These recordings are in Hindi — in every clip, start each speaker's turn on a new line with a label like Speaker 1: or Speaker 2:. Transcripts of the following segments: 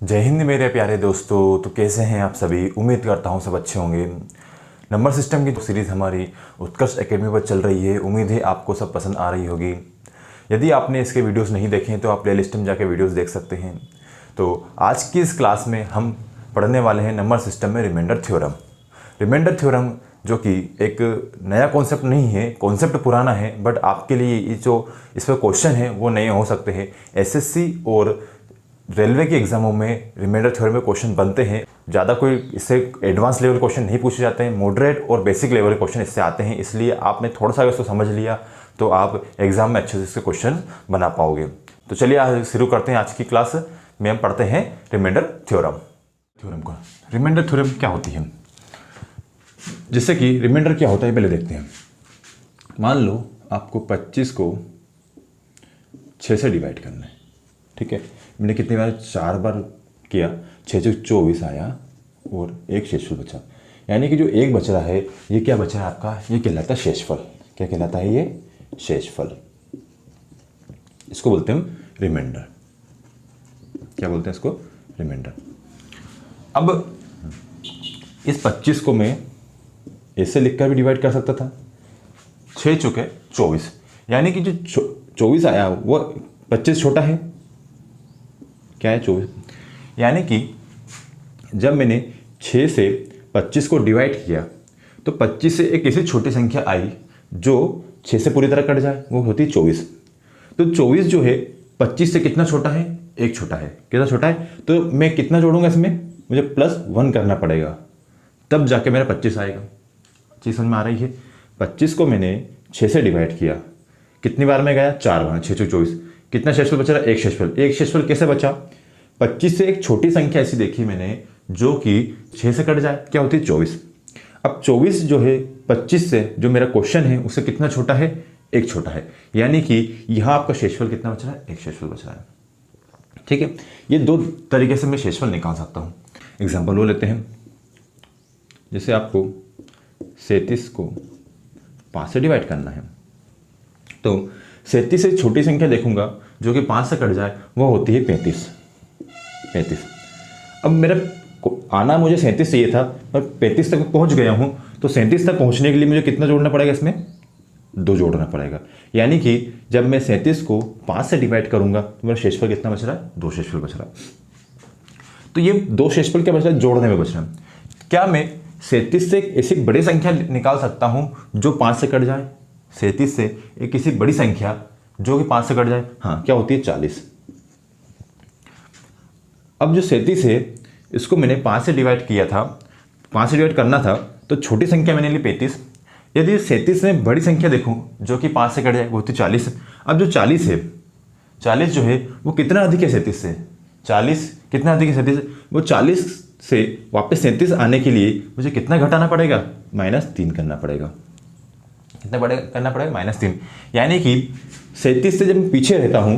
Speaker 1: जय हिंद मेरे प्यारे दोस्तों। तो कैसे हैं आप सभी? उम्मीद करता हूं सब अच्छे होंगे। नंबर सिस्टम की सीरीज़ हमारी उत्कर्ष एकेडमी पर चल रही है। उम्मीद है आपको सब पसंद आ रही होगी। यदि आपने इसके वीडियोस नहीं देखे हैं तो आप प्लेलिस्ट में जाकर वीडियोस देख सकते हैं। तो आज की इस क्लास में हम पढ़ने वाले हैं नंबर सिस्टम में रिमाइंडर थ्योरम। रिमाइंडर थ्योरम जो कि एक नया कॉन्सेप्ट नहीं है, कॉन्सेप्ट पुराना है, बट आपके लिए ये जो इस पर क्वेश्चन है वो नए हो सकते हैं। एसएससी और रेलवे के एग्जामों में रिमाइंडर थ्योरम में क्वेश्चन बनते हैं। ज़्यादा कोई इससे एडवांस लेवल क्वेश्चन नहीं पूछे जाते हैं, मॉडरेट और बेसिक लेवल के क्वेश्चन इससे आते हैं। इसलिए आपने थोड़ा सा इसको समझ लिया तो आप एग्जाम में अच्छे से इसके क्वेश्चन बना पाओगे। तो चलिए आज शुरू करते हैं। आज की क्लास में हम पढ़ते हैं रिमाइंडर थ्योरम को। रिमाइंडर थ्योरम क्या होती है, जैसे कि रिमाइंडर क्या होता है पहले देखते हैं। मान लो आपको 25 को 6 से डिवाइड करना है, ठीक है। मैंने कितनी बार 4 बार किया, 6 से 24 आया और एक शेषफल बचा। यानी कि जो एक बच रहा है ये क्या बचा है आपका, ये कहलाता है शेषफल। क्या कहलाता है ये? शेषफल। इसको बोलते हैं हम रिमाइंडर। क्या बोलते हैं इसको? रिमाइंडर। अब इस 25 को मैं ऐसे लिखकर भी डिवाइड कर सकता था। 6 चुके 24, यानी कि जो 24 आया वो 25 छोटा है। क्या है? 24। यानी कि जब मैंने 6 से 25 को डिवाइड किया तो 25 से एक ऐसी छोटी संख्या आई जो 6 से पूरी तरह कट जाए, वो होती है 24। तो 24 जो है 25 से कितना छोटा है? एक छोटा है। कितना छोटा है? तो मैं कितना जोड़ूंगा इसमें? मुझे +1 करना पड़ेगा, तब जाके मेरा 25 आएगा। चीज़ समझ में आ रही है? 25 को मैंने 6 से डिवाइड किया, कितनी बार में गया? 4 बार। 6 से 24, कितना शेषफल बचा? एक शेषफल। एक शेषफल कैसे बचा? 25 से एक छोटी संख्या ऐसी देखी मैंने जो कि 6 से कट जाए, क्या होती है? 24। अब 24 जो है 25 से, जो मेरा क्वेश्चन है उससे कितना छोटा है? एक छोटा है। यानी कि यहां आपका शेषफल कितना बच रहा है? एक शेषफल बच रहा है, ठीक है। ये दो तरीके से मैं शेषफल निकाल सकता हूं। एग्जाम्पल वो लेते हैं। जैसे आपको 37 को 5 से डिवाइड करना है, तो 37 से छोटी संख्या देखूंगा जो कि 5 से कट जाए, वो होती है 35। अब मेरा आना मुझे 37 चाहिए था, पर 35 तक पहुंच गया हूं, तो 37 तक पहुंचने के लिए मुझे कितना जोड़ना पड़ेगा? इसमें 2 जोड़ना पड़ेगा। यानी कि जब मैं 37 को 5 से डिवाइड करूंगा तो मेरा शेषफल कितना बच रहा है? 2 शेषफल बच रहा है। तो ये 2 शेषफल क्या बच रहा है? जोड़ने में बच रहा है। क्या मैं 37 से एक ऐसी बड़ी संख्या निकाल सकता हूं जो 5 से कट जाए? 37 से एक किसी बड़ी संख्या जो कि 5 से कट जाए, हाँ, क्या होती है? 40। अब जो 37 है इसको मैंने 5 से डिवाइड किया था, 5 से डिवाइड करना था, तो छोटी संख्या मैंने ली 35। यदि 37 में बड़ी संख्या देखूं जो कि 5 से कट जाए, वो होती 40। अब जो 40 है, 40 जो है वो कितना अधिक है 37 से? 40 कितना अधिक है 37 से? वो 40 से वापस 37 आने के लिए मुझे कितना घटाना पड़ेगा? -3 करना पड़ेगा। कितना करना पड़ेगा? -3। यानी कि 37 से जब मैं पीछे रहता हूं,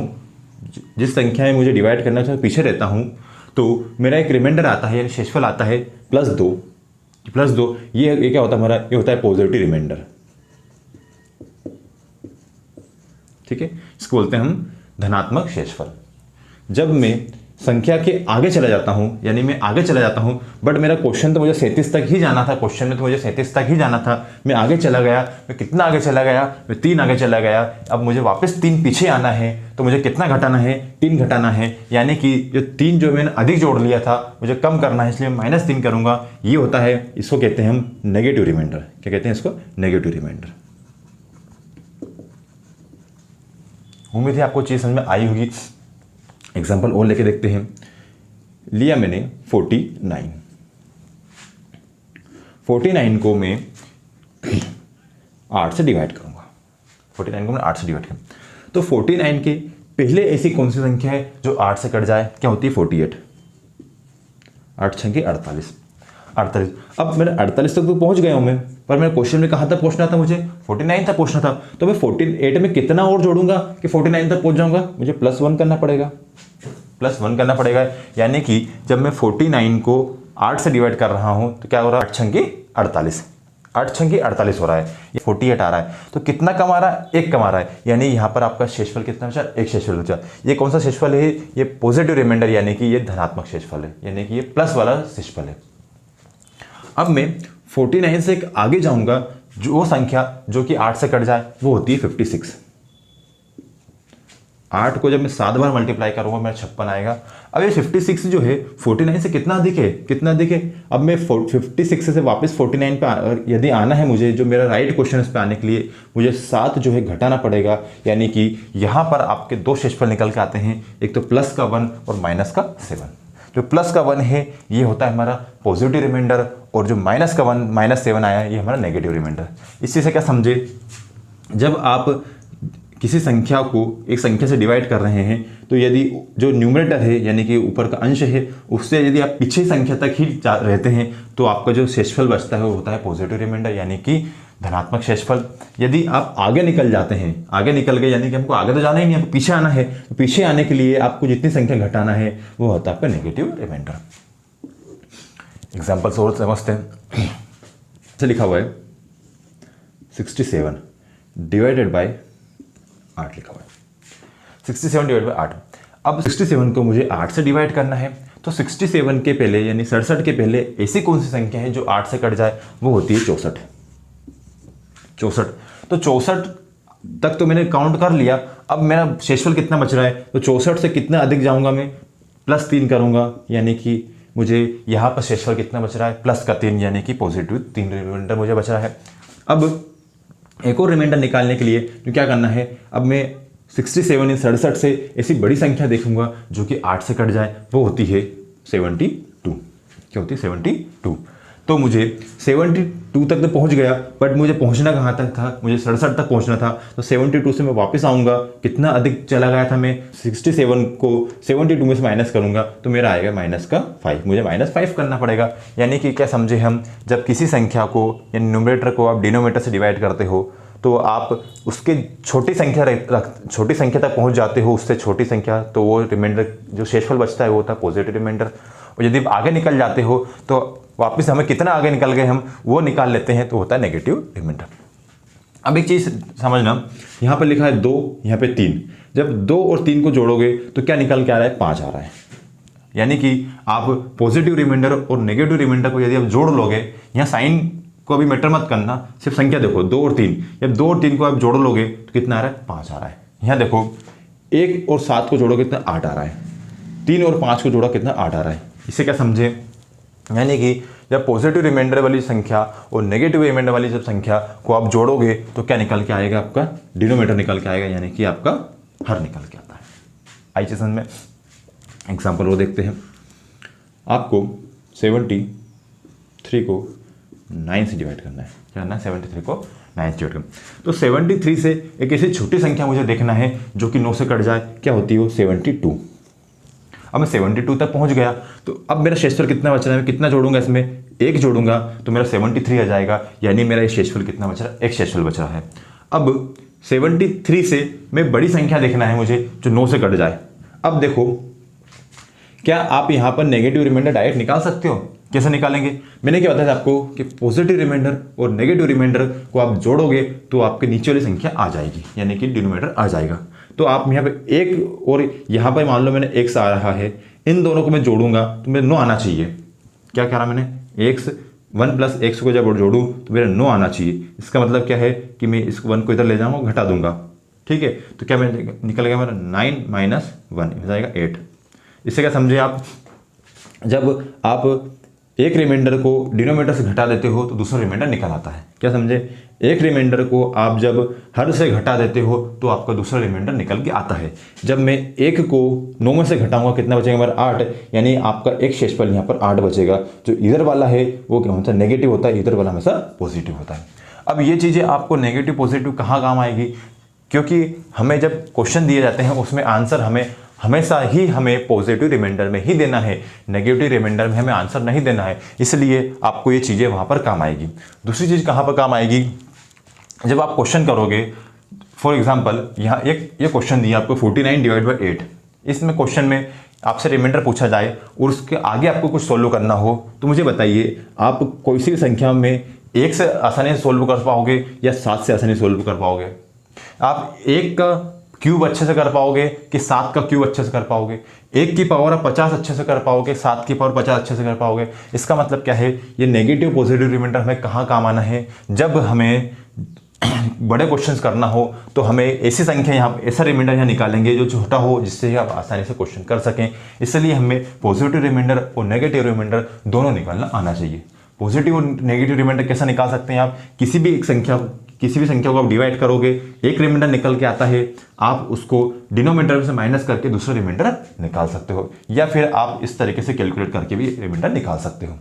Speaker 1: जिस संख्या में मुझे डिवाइड करना चाहिए पीछे रहता हूं, तो मेरा एक रिमाइंडर आता है, यानी शेषफल आता है +2। ये क्या होता है हमारा? ये होता है पॉजिटिव रिमाइंडर, ठीक है। इसको बोलते हैं हम धनात्मक शेषफल। जब मैं संख्या के आगे चला जाता हूं, यानी मैं आगे चला जाता हूं, बट मेरा क्वेश्चन तो मुझे 37 तक ही जाना था, क्वेश्चन में तो मुझे 37 तक ही जाना था, मैं आगे चला गया। मैं कितना आगे चला गया? मैं 3 आगे चला गया। अब मुझे वापस 3 पीछे आना है, तो मुझे कितना घटाना है? 3 घटाना है। यानी कि जो 3 जो मैंने अधिक जोड़ लिया था मुझे कम करना है, इसलिए मैं -3 करूंगा। ये होता है, इसको कहते हैं हम नेगेटिव रिमाइंडर। क्या कहते हैं इसको? Negative reminder. उम्मीद है आपको चीज़ समझ में आई होगी। एग्जाम्पल और लेके देखते हैं। लिया मैंने 49 को मैं 8 से डिवाइड करूंगा। 49 को मैं 8 से डिवाइड करूंगा, तो 49 के पहले ऐसी कौन सी संख्या है जो 8 से कट जाए? क्या होती है? 48। 8 × 6 = 48। अब मेरे 48 तक तो पहुंच गया हूं मैं, पर मेरे क्वेश्चन में कहां तक पहुंचना था? मुझे 49 तक पहुंचना था। तो मैं 48 में कितना और जोड़ूंगा कि 49 तक पहुंच जाऊंगा? मुझे +1 करना पड़ेगा। यानी कि जब मैं 49 को 8 से डिवाइड कर रहा हूं तो क्या हो रहा है? 8 × 48। 8 छंग 48 हो रहा है, ये 48 आ रहा है। तो कितना कम आ रहा है? 1 कम आ रहा है, यानी यहाँ पर आपका शेषफल कितना बचा? 1 शेषफल बचा। ये कौन सा शेषफल है? ये पॉजिटिव रिमाइंडर, यानी कि ये धनात्मक शेषफल है, यानी कि ये प्लस वाला शेषफल है। अब मैं 49 से आगे जाऊंगा, जो संख्या जो कि 8 से कट जाए वो होती है 56। 8 को जब मैं 7 बार मल्टीप्लाई करूंगा मेरा 56 आएगा। अब ये 56 जो है 49 से कितना अधिक है? कितना अधिक है? अब मैं 56 से वापस 49 पे यदि आना है मुझे, जो मेरा राइट क्वेश्चन इस पे आने के लिए मुझे 7 जो है घटाना पड़ेगा, यानी कि यहाँ पर आपके 2 शेषफल निकल के आते हैं, एक तो प्लस का 1 और माइनस का 7। जो प्लस का 1 है ये होता है हमारा पॉजिटिव रिमाइंडर, और जो माइनस का 1 -7 आया ये हमारा नेगेटिव रिमाइंडर। इस चीज़ से क्या समझे? जब आप किसी संख्या को एक संख्या से डिवाइड कर रहे हैं, तो यदि जो न्यूमरेटर है यानी कि ऊपर का अंश है, उससे यदि आप पीछे संख्या तक ही रहते हैं तो आपका जो शेषफल बचता है वो होता है पॉजिटिव रिमाइंडर, यानी कि धनात्मक शेषफल। यदि आप आगे निकल जाते हैं, आगे निकल गए यानी कि हमको आगे तो जाना ही नहीं, हमको पीछे आना है, तो पीछे आने के लिए आपको जितनी संख्या घटाना है वो होता है आपका नेगेटिव रिमाइंडर। एग्जाम्पल्स और समझते हैं। से लिखा हुआ है 67 डिवाइडेड बाय 8 लिखा हुआ है, 67 डिवाइड बाय 8। अब 67 को मुझे 8 से डिवाइड करना है, तो 67 के पहले यानी 67 के पहले ऐसी कौन सी संख्या है जो 8 से कट जाए? वो होती है 64। 64, तो 64 तक तो मैंने काउंट कर लिया। अब मेरा शेषफल कितना बच रहा है? तो 64 से कितना अधिक जाऊंगा मैं? +3 करूंगा, यानी कि मुझे यहाँ पर शेषफल कितना बच रहा है? प्लस का 3, यानी कि पॉजिटिव 3 रिमाइंडर मुझे बच रहा है। अब एक और रिमाइंडर निकालने के लिए तो क्या करना है? अब मैं 67 से ऐसी बड़ी संख्या देखूंगा जो कि 8 से कट जाए, वो होती है 72। क्या होती है? 72। तो मुझे 72 तक तो पहुंच गया, बट मुझे पहुंचना कहाँ तक था? मुझे 67 तक पहुंचना था। तो 72 से मैं वापस आऊँगा, कितना अधिक चला गया था मैं? 67 को 72 में से माइनस करूँगा तो मेरा आएगा -5। मुझे -5 करना पड़ेगा। यानी कि क्या समझे हम? जब किसी संख्या को यानी न्यूमरेटर को आप डिनोमिनेटर से डिवाइड करते हो तो आप उसके छोटी संख्या तक पहुँच जाते हो, उससे छोटी संख्या, तो वो रिमाइंडर जो शेषफल बचता है वो होता है पॉजिटिव रिमाइंडर। और यदि आप आगे निकल जाते हो तो वापस हमें कितना आगे निकल गए हम वो निकाल लेते हैं, तो होता है नेगेटिव रिमाइंडर। अब एक चीज़ समझना, यहाँ पर लिखा है 2, यहाँ पे 3। जब 2 और 3 को जोड़ोगे तो क्या निकल के आ रहा है? 5 आ रहा है। यानी कि आप पॉजिटिव रिमाइंडर और नेगेटिव रिमाइंडर को यदि आप जोड़ लोगे, यहाँ साइन को अभी मैटर मत करना, सिर्फ संख्या देखो 2 और 3। जब 2 और 3 को आप जोड़ लोगे तो कितना आ रहा है? 5 आ रहा है। यहाँ देखो 1 और 7 को जोड़ो कितना? 8 आ रहा है। 3 और 5 को जोड़ा कितना? 8 आ रहा है। इससे क्या समझे? यानी कि जब पॉजिटिव रिमाइंडर वाली संख्या और नेगेटिव रिमाइंडर वाली जब संख्या को आप जोड़ोगे तो क्या निकल के आएगा? आपका डिनोमिनेटर निकल के आएगा, यानी कि आपका हर निकल के आता है। आइए समझ में एग्जाम्पल वो देखते हैं। आपको 73 को 9 से डिवाइड करना है। क्या करना है? 73 को 9 से डिवाइड करना। तो 73 से एक ऐसी छोटी संख्या मुझे देखना है जो कि 9 से कट जाए। क्या होती है वो? 72। अब मैं 72 तक पहुंच गया, तो अब मेरा शेषफल कितना बच रहा है? मैं कितना जोड़ूंगा इसमें? 1 जोड़ूंगा तो मेरा 73 आ जाएगा, यानी मेरा ये शेषफल कितना बच रहा है? 1 शेषफल बच रहा है। अब 73 से मैं बड़ी संख्या देखना है मुझे जो 9 से कट जाए। अब देखो, क्या आप यहाँ पर नेगेटिव रिमाइंडर डायरेक्ट निकाल सकते हो? कैसे निकालेंगे? मैंने क्या बताया आपको कि पॉजिटिव रिमाइंडर और नेगेटिव रिमाइंडर को आप जोड़ोगे तो आपके नीचे वाली संख्या आ जाएगी, यानी कि डिनोमिनेटर आ जाएगा। तो आप यहाँ पे 1 और यहाँ पर मान लो मैंने x आ रहा है, इन दोनों को मैं जोड़ूंगा तो मेरे 9 आना चाहिए। क्या कह रहा मैंने? 1 + x को जब जोड़ूँ तो मेरा 9 आना चाहिए। इसका मतलब क्या है कि मैं इस 1 को इधर ले जाऊँगा, घटा दूंगा। ठीक है, तो क्या मैं निकल गया मेरा 9 - 1 हो जाएगा 8। इससे क्या समझे आप? जब आप एक रिमाइंडर को डिनोमिनेटर से घटा देते हो तो दूसरा रिमाइंडर निकल आता है। क्या समझे? एक रिमाइंडर को आप जब हर से घटा देते हो तो आपका दूसरा रिमाइंडर निकल के आता है। जब मैं 1 को 9 में से घटाऊंगा कितना बचेगा मेरा? 8, यानी आपका एक शेषफल यहाँ पर 8 बचेगा। जो इधर वाला है वो क्या होता है? नेगेटिव होता है, इधर वाला हमेशा पॉजिटिव होता है। अब ये चीज़ें आपको नेगेटिव पॉजिटिव कहाँ काम आएगी? क्योंकि हमें जब क्वेश्चन दिए जाते हैं उसमें आंसर हमेशा ही हमें पॉजिटिव रिमाइंडर में ही देना है, नेगेटिव रिमाइंडर में हमें आंसर नहीं देना है। इसलिए आपको ये चीज़ें वहाँ पर काम आएगी। दूसरी चीज़ कहाँ पर काम आएगी? जब आप क्वेश्चन करोगे, फॉर एग्जांपल यहाँ ये क्वेश्चन दिया आपको 49 / 8। इसमें क्वेश्चन में आपसे रिमाइंडर पूछा जाए और उसके आगे आपको कुछ सोल्व करना हो तो मुझे बताइए, आप कोई सी भी संख्या में 1 से आसानी से सोल्व कर पाओगे या 7 से आसानी से सोल्व कर पाओगे? आप 1 का क्यूब अच्छे से कर पाओगे कि 7 का क्यूब अच्छे से कर पाओगे? 1 की पावर आप 50 अच्छे से कर पाओगे, 7 की पावर 50 अच्छे से कर पाओगे? इसका मतलब क्या है, ये नेगेटिव पॉजिटिव रिमाइंडर हमें कहाँ काम आना है? जब हमें बड़े क्वेश्चंस करना हो तो हमें ऐसी संख्या यहाँ, ऐसा रिमाइंडर यहाँ निकालेंगे जो छोटा हो, जिससे आप आसानी से क्वेश्चन कर सकें। इसलिए हमें पॉजिटिव रिमाइंडर और नेगेटिव रिमाइंडर दोनों निकालना आना चाहिए। पॉजिटिव और नेगेटिव रिमाइंडर कैसे निकाल सकते हैं? आप किसी भी संख्या को आप डिवाइड करोगे, एक रिमाइंडर निकल के आता है, आप उसको डिनोमिनेटर से माइनस करके दूसरा रिमाइंडर निकाल सकते हो, या फिर आप इस तरीके से कैलकुलेट करके भी रिमाइंडर निकाल सकते हो।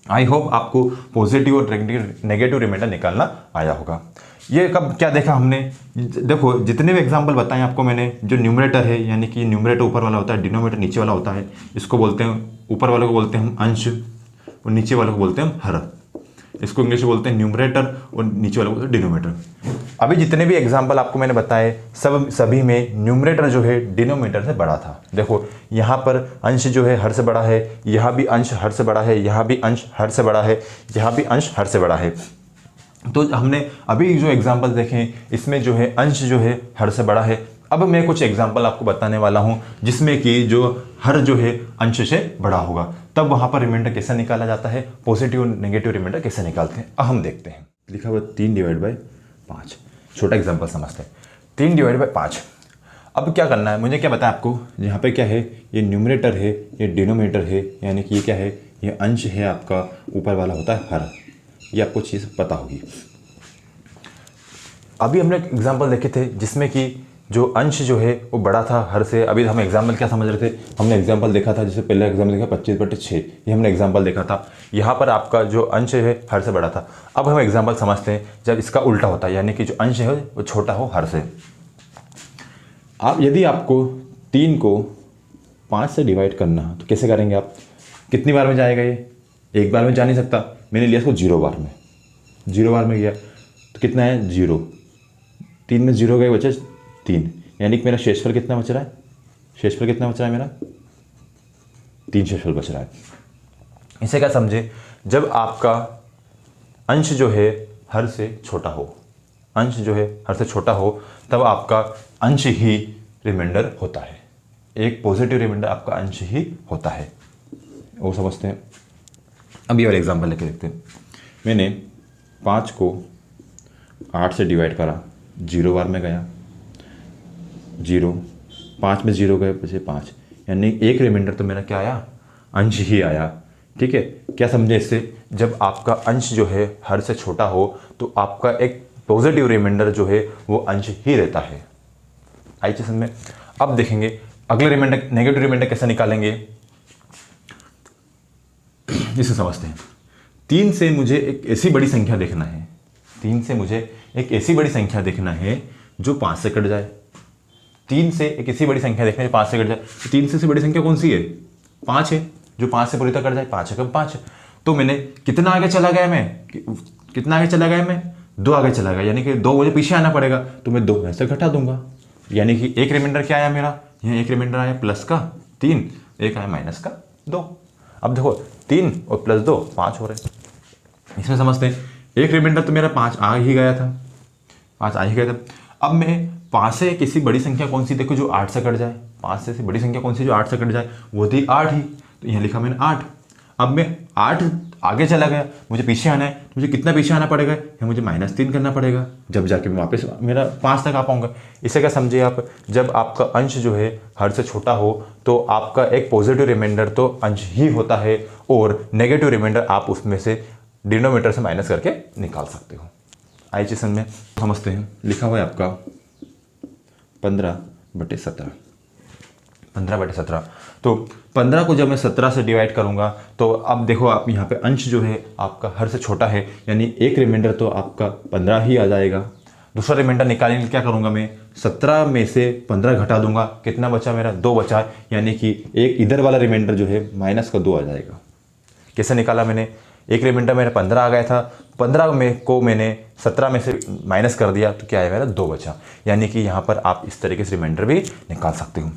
Speaker 1: आई होप आपको पॉजिटिव और नेगेटिव रिमाइंडर निकालना आया होगा। ये कब क्या देखा हमने? देखो, जितने भी एग्जाम्पल बताएं आपको मैंने, जो न्यूमरेटर है, यानी कि न्यूमरेटर ऊपर वाला होता है, डिनोमिनेटर नीचे वाला होता है, इसको बोलते हैं, ऊपर वाले को बोलते हैं हम अंश और नीचे वाले को बोलते हैं हम हर। इसको इंग्लिश में बोलते हैं न्यूमरेटर और नीचे वाले को बोलते हैं डिनोमिनेटर। अभी जितने भी एग्जाम्पल आपको मैंने बताए सभी में न्यूमरेटर जो है डिनोमिनेटर से बड़ा था। देखो, यहाँ पर अंश जो है हर से बड़ा है, यहाँ भी अंश हर से बड़ा है, यहाँ भी अंश हर से बड़ा है, यहाँ भी अंश हर से बड़ा है। तो हमने अभी जो एग्जाम्पल देखे, इसमें जो है अंश जो है हर से बड़ा है। अब मैं कुछ एग्जाम्पल आपको बताने वाला हूँ जिसमें कि जो हर जो है अंश से बड़ा होगा, तब वहाँ पर रिमाइंडर कैसे निकाला जाता है, पॉजिटिव और नेगेटिव रिमाइंडर कैसे निकालते हैं, अब हम देखते हैं। लिखा हुआ 3/5। छोटा एग्जाम्पल समझते हैं। 3/5। अब क्या करना है, मुझे क्या बताया आपको, यहाँ पे क्या है, ये न्यूमरेटर है, ये डिनोमिनेटर है, यानी कि ये क्या है, ये अंश है आपका, ऊपर वाला होता है हर। ये आपको चीज़ पता होगी। अभी हमने एग्जाम्पल देखे थे जिसमें कि जो अंश जो है वो बड़ा था हर से। अभी हम एग्जाम्पल क्या समझ रहे थे, हमने एग्जाम्पल देखा था, जैसे पहले एग्जाम्पल देखा 25/6, ये हमने एग्जाम्पल देखा था। यहाँ पर आपका जो अंश है हर से बड़ा था। अब हम एग्जाम्पल समझते हैं जब इसका उल्टा होता है, यानी कि जो अंश है वो छोटा हो हर से। यदि आपको 3 को 5 से डिवाइड करना है तो कैसे करेंगे आप? कितनी बार में जाएगा ये? एक बार में जा नहीं सकता। मैंने लिया इसको 0 बार में, 0 बार में गया तो कितना है 0। 3 में 0 गए, बचे 3, यानी कि मेरा शेषफल कितना बच रहा है? शेषफल कितना बच रहा है मेरा? 3 शेषफल बच रहा है। इसे क्या समझे, जब आपका अंश जो है हर से छोटा हो, अंश जो है हर से छोटा हो, तब आपका अंश ही रिमाइंडर होता है। एक पॉजिटिव रिमाइंडर आपका अंश ही होता है, वो समझते हैं। अब ये वाला एग्जाम्पल लेके देखते हैं। मैंने 5 को 8 से डिवाइड करा, 0 बार में गया, 0, 5 में 0 गए, बचे 5, यानी एक रिमाइंडर तो मेरा क्या आया? अंश ही आया। ठीक है, क्या समझे इससे? जब आपका अंश जो है हर से छोटा हो तो आपका एक पॉजिटिव रिमाइंडर जो है वो अंश ही रहता है। आई चीज में। अब देखेंगे अगले रिमाइंडर, नेगेटिव रिमाइंडर कैसे निकालेंगे, इसे समझते हैं। 3 से मुझे एक ऐसी बड़ी संख्या देखना है, 3 से मुझे एक ऐसी बड़ी संख्या देखना है जो 5 से कट जाए। 3 से एक ऐसी बड़ी संख्या देखना है जो 5 से कट जाए। तो 3 से बड़ी संख्या कौन सी है? 5 है, जो 5 से पूरी तरह कट जाए। 5 है, कब 5 है। तो मैंने कितना आगे चला गया, कितना आगे चला गया मैं? 2 आगे चला गया, यानी कि 2 मुझे पीछे आना पड़ेगा, तो मैं 2 में से घटा दूंगा। यानी कि एक रिमाइंडर क्या आया मेरा? यहाँ एक रिमाइंडर आया प्लस का 3, एक आया माइनस का 2। अब देखो 3 और प्लस 2 5 हो रहे हैं। इसमें समझते हैं, एक रिमाइंडर तो मेरा 5 आ ही गया था, 5 आ ही गया था। अब मैं 5 से किसी बड़ी संख्या कौन सी देखो जो 8 से कट जाए? 5 से बड़ी संख्या कौन सी जो 8 से कट जाए? वो थी 8 ही, तो यहाँ लिखा मैंने 8। अब मैं 8 आगे चला गया, मुझे पीछे आना है, मुझे कितना पीछे आना पड़ेगा? या मुझे -3 करना पड़ेगा, जब जाके मैं वापस मेरा 5 तक आ पाऊंगा। इसे क्या समझिए आप, जब आपका अंश जो है हर से छोटा हो तो आपका एक पॉजिटिव रिमाइंडर तो अंश ही होता है, और नेगेटिव रिमाइंडर आप उसमें से डिनोमिनेटर से माइनस करके निकाल सकते हो। आई चीज में समझते हैं। लिखा हुआ है आपका 15/17, 15/17। तो 15 को जब मैं 17 से डिवाइड करूंगा तो अब देखो आप यहाँ पे अंश जो है आपका हर से छोटा है, यानी एक रिमाइंडर तो आपका 15 ही आ जाएगा। दूसरा रिमाइंडर निकालने के लिए क्या करूंगा मैं? 17 में से 15 घटा दूंगा, कितना बचा मेरा? 2 बचा, यानी कि एक इधर वाला रिमाइंडर जो है -2 आ जाएगा। कैसे निकाला मैंने? एक रिमाइंडर मेरा 15 आ गया था, 15 में को मैंने 17 में से माइनस कर दिया, तो क्या है मेरा? 2 बचा। यानी कि यहाँ पर आप इस तरीके से रिमाइंडर भी निकाल सकते हो।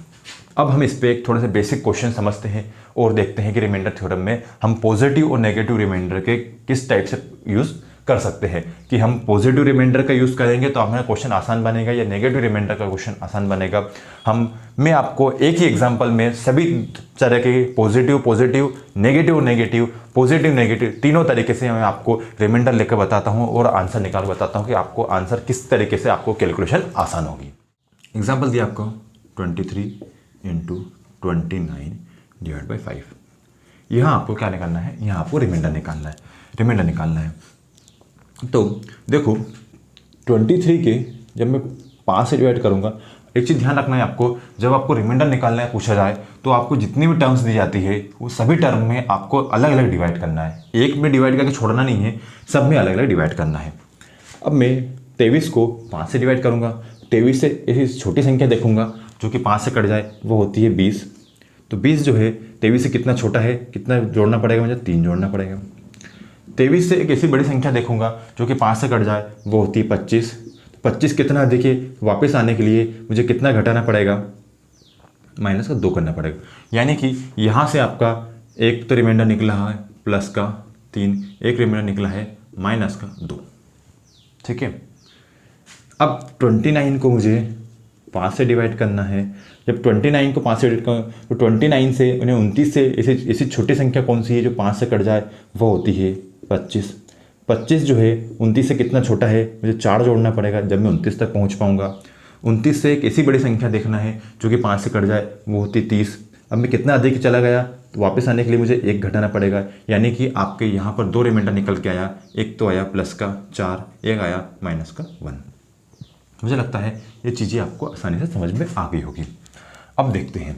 Speaker 1: अब हम इस पे एक थोड़े से बेसिक क्वेश्चन समझते हैं और देखते हैं कि रिमाइंडर थ्योरम में हम पॉजिटिव और नेगेटिव रिमाइंडर के किस टाइप से यूज़ कर सकते हैं कि हम पॉजिटिव रिमाइंडर का यूज़ करेंगे तो हमारा क्वेश्चन आसान बनेगा या नेगेटिव रिमाइंडर का क्वेश्चन आसान बनेगा। मैं आपको एक ही एग्जांपल में सभी तरह के positive positive negative negative positive negative तीनों तरीके से मैं आपको रिमाइंडर लेकर बताता हूँ और आंसर निकाल बताता हूँ कि आपको आंसर किस तरीके से आपको कैलकुलेशन आसान होगी। एग्जाम्पल दिया आपको 23 × 29 / 5। यहाँ आपको क्या निकालना है, यहाँ आपको रिमाइंडर निकालना है। तो देखो 23 के जब मैं 5 से डिवाइड करूँगा, एक चीज़ ध्यान रखना है आपको, जब आपको रिमाइंडर निकालना है पूछा जाए तो आपको जितनी भी टर्म्स दी जाती है वो सभी टर्म में आपको अलग अलग डिवाइड करना है। एक में डिवाइड करके छोड़ना नहीं है, सब में अलग अलग डिवाइड करना है। अब मैं 23 को 5 से डिवाइड करूँगा, 23 से ऐसी छोटी संख्या देखूँगा जो कि 5 से कट जाए, वो होती है 20। तो 20 जो है 23 से कितना छोटा है, कितना जोड़ना पड़ेगा, मुझे 3 जोड़ना पड़ेगा। 23 से एक ऐसी बड़ी संख्या देखूंगा जो कि 5 से कट जाए, वो होती है 25। 25 कितना, देखिए वापस आने के लिए मुझे कितना घटाना पड़ेगा, -2 करना पड़ेगा। यानी कि यहाँ से आपका एक तो रिमाइंडर निकला है +3, एक रिमाइंडर निकला है -2। ठीक है। अब 29 को मुझे 5 से डिवाइड करना है। जब 29 को 5 से डिवाइड करूँ तो 29 से उन्हें 29 से ऐसी छोटी संख्या कौन सी है जो 5 से कट जाए, वो होती है 25। 25 जो है 29 से कितना छोटा है, मुझे 4 जोड़ना पड़ेगा जब मैं 29 तक पहुंच पाऊंगा। 29 से एक ऐसी बड़ी संख्या देखना है जो कि 5 से कट जाए, वो होती 30। अब मैं कितना अधिक चला गया तो वापस आने के लिए मुझे 1 घटाना पड़ेगा। यानी कि आपके यहाँ पर 2 रिमाइंडर निकल के आया, एक तो आया +4, एक आया -1। मुझे लगता है ये चीज़ें आपको आसानी से समझ में आ गई होगी। अब देखते हैं,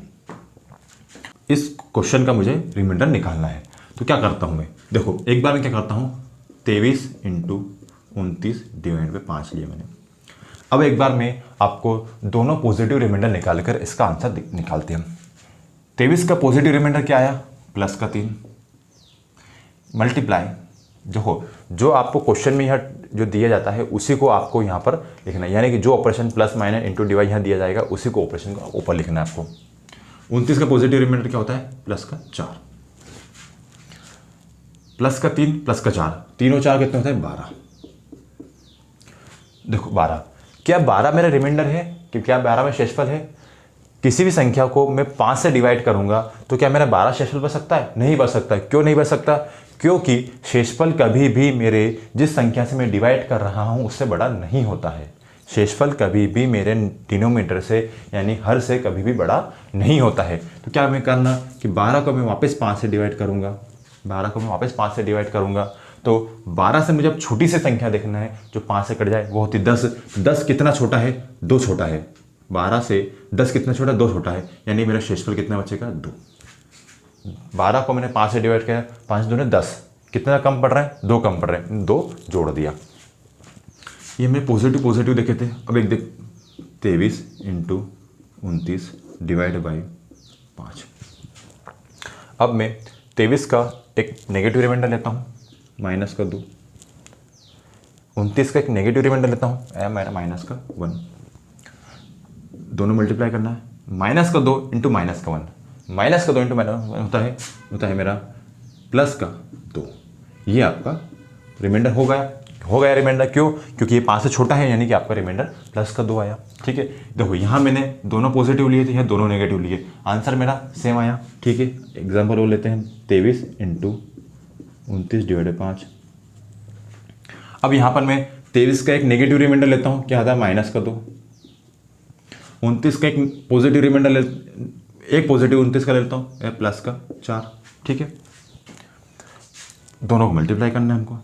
Speaker 1: इस क्वेश्चन का मुझे रिमाइंडर निकालना है तो क्या करता हूँ मैं, देखो एक बार मैं क्या करता हूँ, 23 × 29 / 5 लिया मैंने। अब एक बार मैं आपको दोनों पॉजिटिव रिमाइंडर निकाल कर इसका आंसर निकालते हैं। 23 का पॉजिटिव रिमाइंडर क्या आया, +3 मल्टीप्लाई जो आपको क्वेश्चन में यहाँ जो दिया जाता है उसी को आपको यहाँ पर लिखना है। यानी कि जो operation plus minus into divide यहाँ दिया जाएगा उसी को ऑपरेशन को ऊपर लिखना है आपको। 29 का पॉजिटिव रिमाइंडर क्या होता है, +4 +3 +4, 3 और 4 कितने होते हैं, 12। देखो 12, क्या 12 मेरा रिमाइंडर है कि क्या 12 में शेषफल है? किसी भी संख्या को मैं 5 से डिवाइड करूंगा तो क्या मेरा 12 शेषफल बच सकता है? नहीं बच सकता। क्यों नहीं बच सकता? क्योंकि शेषफल कभी भी मेरे जिस संख्या से मैं डिवाइड कर रहा हूं उससे बड़ा नहीं होता है। शेषफल कभी भी मेरे डिनोमिनेटर से यानी हर से कभी भी बड़ा नहीं होता है। तो क्या मैं करना कि 12 को मैं वापस 5 से डिवाइड करूंगा, 12 को मैं वापस 5 से डिवाइड करूंगा तो 12 से मुझे अब छोटी सी संख्या देखना है जो 5 से कट जाए, वो होती 10। 10 कितना छोटा है, 2 छोटा है। 12 से 10 कितना छोटा, 2 छोटा है। यानी मेरा शेषफल कितना बचेगा, 2। 12 को मैंने 5 से डिवाइड किया, 5 दूने 10, कितना कम पड़ रहा है, 2 कम पड़ रहा है, 2 जोड़ दिया। ये मैंने पॉजिटिव देखे थे। अब एक देख 23 × 29 / 5। अब मैं 23 का एक नेगेटिव रिमाइंडर लेता हूँ, -2। 29 का एक नेगेटिव रिमाइंडर लेता हूँ, मेरा -1। दोनों मल्टीप्लाई करना है, -2 × -1, -2 × होता है मेरा +2। ये आपका रिमाइंडर हो गया रिमाइंडर। क्यों? क्योंकि ये 5 से छोटा है, यानी कि आपका रिमाइंडर +2 आया। ठीक है। देखो यहाँ मैंने दोनों पॉजिटिव लिए थे, यहाँ दोनों नेगेटिव लिए, आंसर मेरा सेम आया। ठीक है। एग्जाम्पल वो लेते हैं, 23 × 29 / 5। अब यहाँ पर मैं 23 का एक नेगेटिव रिमाइंडर लेता हूँ, क्या आता है, -2। 29 का एक पॉजिटिव रिमाइंडर एक पॉजिटिव 29 का लेता हूँ, +4। ठीक है। दोनों को मल्टीप्लाई करना है हमको।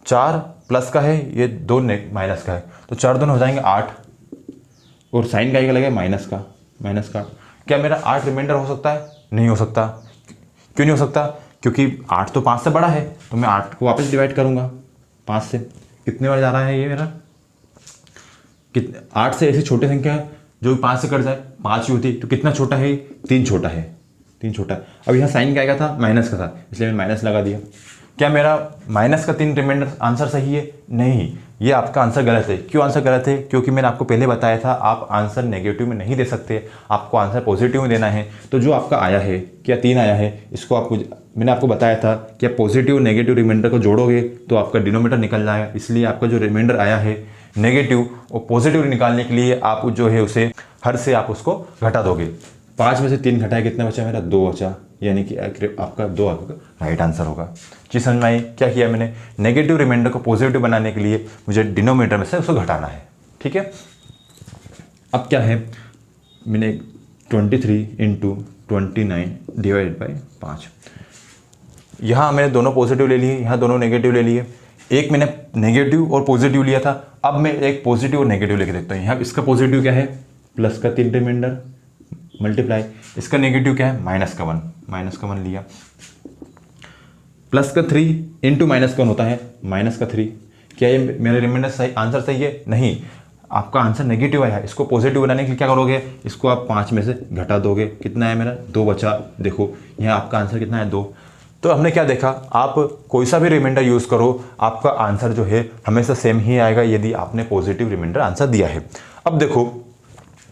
Speaker 1: 4 प्लस का है, ये 2 माइनस का है, तो 4 दोनों हो जाएंगे 8, और साइन का एक लगेगा माइनस का। क्या मेरा 8 रिमाइंडर हो सकता है? नहीं हो सकता। क्यों नहीं हो सकता? क्योंकि 8 तो 5 से बड़ा है, तो मैं 8 को वापस डिवाइड करूंगा 5 से। कितने बार जा रहा है ये मेरा, 8 से ऐसी छोटी संख्या है जो 5 से कट जाए, 5 ही होती, तो कितना छोटा है, 3 छोटा है। अब यहाँ साइन क्या आएगा था, माइनस का था, इसलिए मैंने माइनस लगा दिया। क्या मेरा माइनस का 3 रिमाइंडर आंसर सही है? नहीं, ये आपका आंसर गलत है। क्यों आंसर गलत है? क्योंकि मैंने आपको पहले बताया था आप आंसर नेगेटिव में नहीं दे सकते, आपको आंसर पॉजिटिव में देना है। तो जो आपका आया है, क्या 3 आया है, इसको आपको मैंने आपको बताया था कि आप पॉजिटिव नेगेटिव रिमाइंडर को जोड़ोगे तो आपका डिनोमीटर निकल जाएगा। इसलिए आपका जो रिमाइंडर आया है नेगेटिव और पॉजिटिव निकालने के लिए आप जो है उसे हर से आप उसको घटा दोगे। 5 में से 3 घटाए, कितना बचा मेरा? 2 बचा, यानी कि आपका 2 आपका राइट आंसर होगा। चीज़ समझ में आई? क्या किया मैंने? नेगेटिव रिमाइंडर को पॉजिटिव बनाने के लिए मुझे डिनोमीटर में से उसको घटाना है। ठीक है, अब क्या है, मैंने 23 × 29 डिवाइड बाई 5, यहाँ मैंने दोनों पॉजिटिव ले लिए, यहाँ दोनों नेगेटिव ले लिए। एक मैंने नेगेटिव और पॉजिटिव लिया था, अब मैं एक पॉजिटिव और नेगेटिव लेके देखता हूँ। यहाँ इसका पॉजिटिव क्या है? प्लस का 3 रिमाइंडर मल्टीप्लाई, इसका नेगेटिव क्या है? माइनस का 1 लिया। प्लस का 3 इंटू माइनस का 1 होता है माइनस का 3। क्या ये मेरा रिमाइंडर सही आंसर सही है? नहीं, आपका आंसर नेगेटिव आया है। इसको पॉजिटिव बनाने के लिए क्या करोगे? इसको आप 5 में से घटा दोगे। कितना है मेरा? 2 बचा। देखो यहाँ आपका आंसर कितना है? 2। तो हमने क्या देखा, आप कोई सा भी रिमाइंडर यूज़ करो, आपका आंसर जो है हमेशा सेम ही आएगा यदि आपने पॉजिटिव रिमाइंडर आंसर दिया है। अब देखो,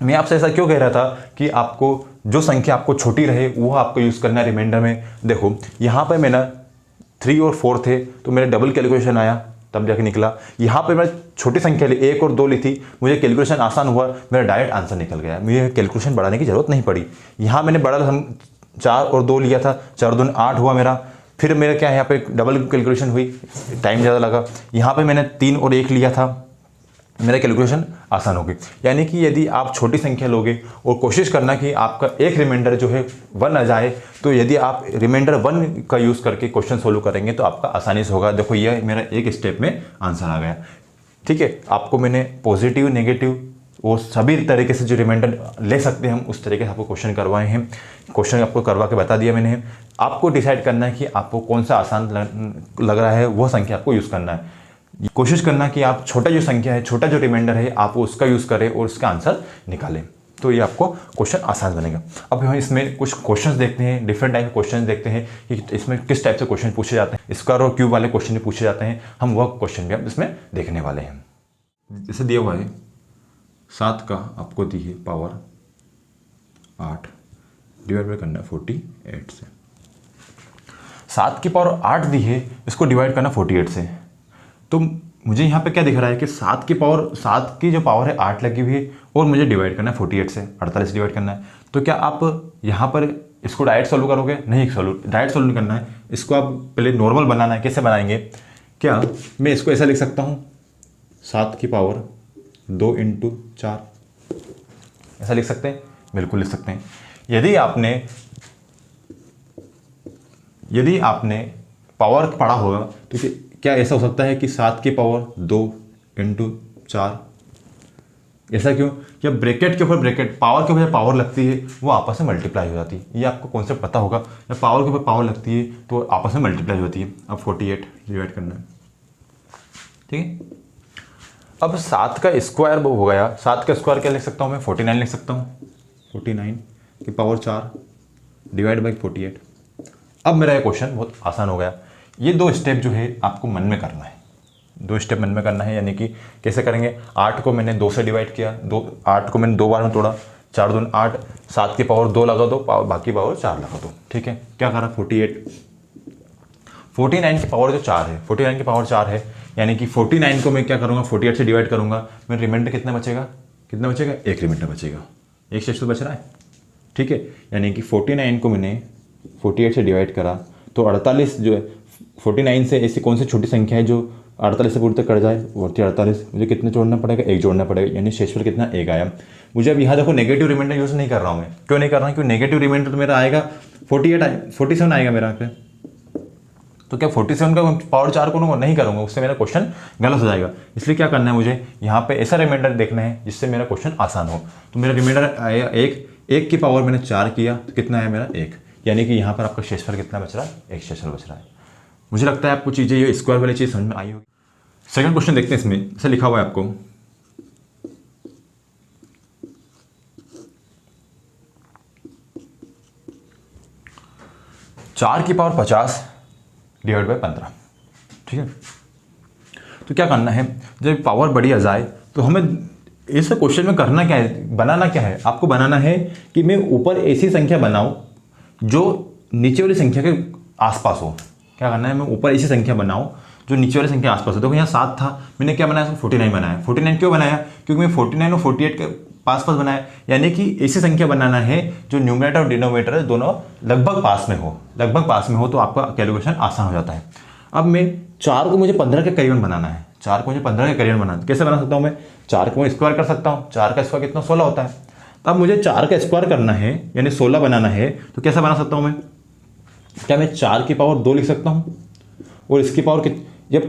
Speaker 1: मैं आपसे ऐसा क्यों कह रहा था कि आपको जो संख्या आपको छोटी रहे वो आपको यूज़ करना है रिमाइंडर में। देखो यहाँ पे मेरा 3 और 4 थे तो मेरा डबल कैलकुलेशन आया, तब जाके निकला। यहाँ पे मैं छोटी संख्या ली, 1 और 2 ली थी, मुझे कैलकुलेशन आसान हुआ, मेरा डायरेक्ट आंसर निकल गया, मुझे कैलकुलेशन बढ़ाने की जरूरत नहीं पड़ी। यहाँ मैंने बड़ा 4 और 2 लिया था, 4 दूनी 8 हुआ मेरा। फिर मेरा क्या है, यहाँ पे डबल कैलकुलेशन हुई, टाइम ज़्यादा लगा। यहाँ पे मैंने 3 और 1 लिया था, मेरा कैलकुलेशन आसान हो गई। यानी कि यदि आप छोटी संख्या लोगे और कोशिश करना कि आपका एक रिमाइंडर जो है 1 आ जाए, तो यदि आप रिमाइंडर 1 का यूज़ करके क्वेश्चन सोल्व करेंगे तो आपका आसानी से होगा। देखो ये मेरा एक स्टेप में आंसर आ गया। ठीक है, आपको मैंने पॉजिटिव नेगेटिव वो सभी तरीके से जो रिमाइंडर ले सकते हैं हम उस तरीके से आपको क्वेश्चन करवाए हैं। क्वेश्चन आपको करवा के बता दिया मैंने। आपको डिसाइड करना है कि आपको कौन सा आसान लग रहा है, वो संख्या आपको यूज़ करना है। कोशिश करना कि आप छोटा जो संख्या है, छोटा जो रिमाइंडर है, आप उसका यूज़ करें और उसका आंसर निकालें, तो ये आपको क्वेश्चन आसान बनेगा। अब हम इसमें कुछ क्वेश्चंस देखते हैं, डिफरेंट टाइप के क्वेश्चन देखते हैं कि इसमें किस टाइप से क्वेश्चन पूछे जाते हैं। स्क्वायर और क्यूब वाले क्वेश्चन भी पूछे जाते हैं, हम वह क्वेश्चन भी हम इसमें देखने वाले हैं। जैसे दिया हुआ है 7 का आपको दी है पावर 8, डिवाइड करना 48 से। 7 की पावर 8 दी है, इसको डिवाइड करना 48 से। तो मुझे यहाँ पे क्या दिख रहा है कि 7 की जो पावर है 8 लगी हुई है और मुझे डिवाइड करना है 48 से, 48 डिवाइड करना है। तो क्या आप यहाँ पर इसको डायरेक्ट सोल्व करोगे? नहीं, डायरेक्ट सोल्व करना है, इसको आप पहले नॉर्मल बनाना है। कैसे बनाएंगे? क्या मैं इसको ऐसा लिख सकता हूँ, 7 की पावर 2 × 4, ऐसा लिख सकते हैं? बिल्कुल लिख सकते हैं। यदि आपने पावर पढ़ा होगा तो क्या ऐसा हो सकता है कि 7 की पावर 2 × 4, ऐसा क्यों? या ब्रैकेट के ऊपर ब्रैकेट, पावर के ऊपर पावर लगती है वो आपस में मल्टीप्लाई हो जाती है। ये आपको कॉन्सेप्ट पता होगा, या पावर के ऊपर पावर लगती है तो आपस में मल्टीप्लाई होती है। अब 48 डिवाइड करना है, ठीक है। अब 7 का स्क्वायर हो गया, 7 का स्क्वायर क्या लिख सकता हूँ मैं? 49 लिख सकता हूँ। 49 की पावर 4 डिवाइड बाई 48। अब मेरा ये क्वेश्चन बहुत आसान हो गया। ये 2 स्टेप जो है आपको मन में करना है, 2 स्टेप मन में करना है। यानी कि कैसे करेंगे? 8 को मैंने 2 से डिवाइड किया, 8 को मैंने 2 बार में तोड़ा, 4 दूनी 8, 7 की पावर 2 लगा दो, बाकी पावर 4 लगा दो, ठीक है। क्या करा? 49 की पावर जो 4 है, 49 की पावर 4 है, यानी कि 49 को मैं क्या करूँगा? 48 से डिवाइड करूँगा, मेरा रिमाइंडर कितना बचेगा? एक रिमाइंडर बचेगा, एक शेष तो बच रहा है, ठीक है। यानी कि 49 को मैंने 48 से डिवाइड करा तो 48 जो है, 49 से ऐसी कौन सी छोटी संख्या है जो 48 से पूरी तक कट जाए? वो 48। मुझे कितने जोड़ना पड़ेगा? 1 जोड़ना पड़ेगा, यानी शेषफल कितना? 1 आया। मुझे अब यहाँ देखो नेगेटिव रिमाइंडर यूज़ नहीं कर रहा हूँ मैं। क्यों नहीं कर रहा हूँ? क्योंकि नेगेटिव रिमाइंडर तो मेरा आएगा 47 आएगा मेरा पे। तो क्या 47 का पावर 4 को नहीं करूँगा, उससे मेरा क्वेश्चन गलत हो जाएगा। इसलिए क्या करना है मुझे? यहाँ पे ऐसा रिमाइंडर देखना है जिससे मेरा क्वेश्चन आसान हो। तो मेरा रिमाइंडर आया 1 की पावर मैंने 4 किया तो कितना है मेरा? 1। यानी कि यहाँ पर आपका शेषफल कितना बच रहा है? 1 शेषफल बच रहा है। मुझे लगता है आपको चीज़ें ये स्क्वायर वाली चीज़ समझ में आई होगी। सेकंड क्वेश्चन देखते हैं। इसमें ऐसा लिखा हुआ है आपको, चार की पावर 50 डिवाइड बाय 15। ठीक है, तो क्या करना है, जब पावर बढ़ी आ जाए तो हमें इस क्वेश्चन में करना क्या है, बनाना क्या है, आपको बनाना है कि मैं ऊपर ऐसी संख्या बनाऊं जो नीचे वाली संख्या के आसपास हो। क्या करना है, मैं ऊपर ऐसी संख्या बनाऊं जो नीचे वाली संख्या आसपास हो। देखो यहाँ 7 था, मैंने क्या बनाया, 49 बनाया। 49 क्यों बनाया, क्योंकि मैं 49 और 48 के पास बनाया, यानी कि ऐसी संख्या बनाना है जो न्यूमरेटर और डिनोमिनेटर दोनों लगभग पास में हो, तो आपका कैलकुलेशन आसान हो जाता है। अब मैं 4 को मुझे 15 के करीबन बनाना है, 4 को मुझे 15 के करीबन बनाना है। कैसे बना सकता हूँ मैं, 4 को मैं स्क्वायर कर सकता हूँ, 4 का स्क्वायर कितना, 16 होता है। अब मुझे 4 का स्क्वायर करना है यानी 16 बनाना है, तो कैसे बना सकता हूँ मैं, क्या मैं 4 की पावर 2 लिख सकता हूँ और इसकी पावर कितनी, जब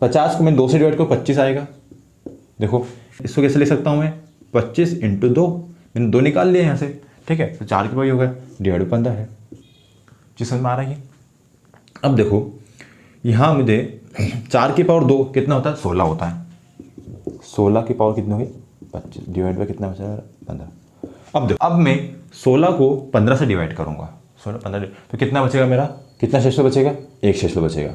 Speaker 1: 50 को मैं 2 से डिवाइड करूँ 25 आएगा। देखो इसको कैसे लिख सकता हूँ मैं, 25 × 2, मैंने 2 निकाल लिए यहाँ से। ठीक है, तो 4 की पावर हो गया डिवाइड बाय 15 है। चीज समझ में आ रही है। अब देखो यहाँ मुझे 4 की पावर 2 कितना होता है, 16 होता है। 16 की पावर कितनी होगी, 25 डिवाइड बाय कितना बचा, 15। अब देखो, अब मैं 16 को 15 से डिवाइड करूँगा, 16 15 तो कितना बचेगा मेरा, कितना शेषफल बचेगा, 1 शेषफल बचेगा।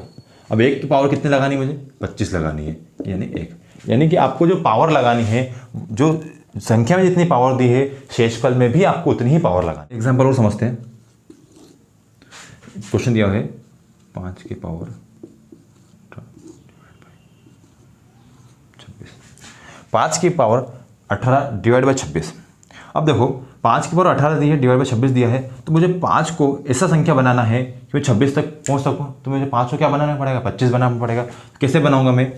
Speaker 1: अब 1 की पावर कितनी लगानी मुझे, 25 लगानी है, यानी 1। यानी कि आपको जो पावर लगानी है, जो संख्या में जितनी पावर दी है, शेषफल में भी आपको उतनी ही पावर लगानी। एग्जाम्पल और समझते हैं। क्वेश्चन दिया है 5 की पावर 26, 5 की पावर 18 डिवाइड बाय 26। अब देखो 5 की पावर 18 दी है, डिवाइड बाय 26 दिया है, तो मुझे 5 को ऐसा संख्या बनाना है कि मैं 26 तक पहुंच सकूं, तो मुझे 5 को क्या बनाना पड़ेगा, 25 बनाना पड़ेगा। तो कैसे बनाऊंगा मैं,